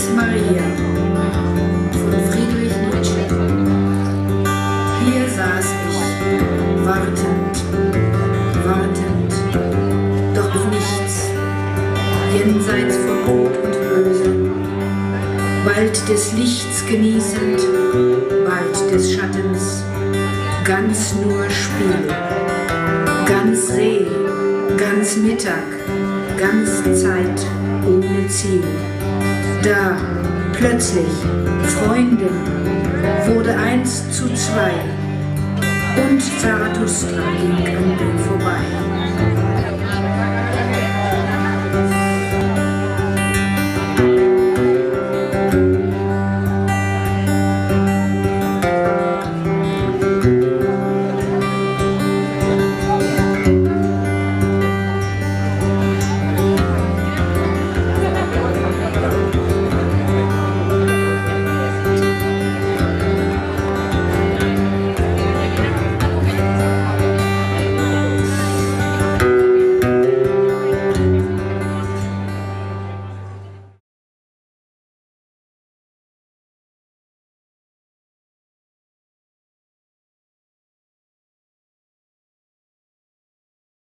Ars Maria von Friedrich Nietzsche. Hier saß ich, wartend, wartend, doch auf nichts, jenseits von Gut und Böse, bald des Lichts genießend, bald des Schattens, ganz nur Spiel, ganz See, ganz Mittag, ganz Zeit ohne Ziel. Da, plötzlich, Freundin, wurde 1:2 und Zarathustra ging an mir vorbei.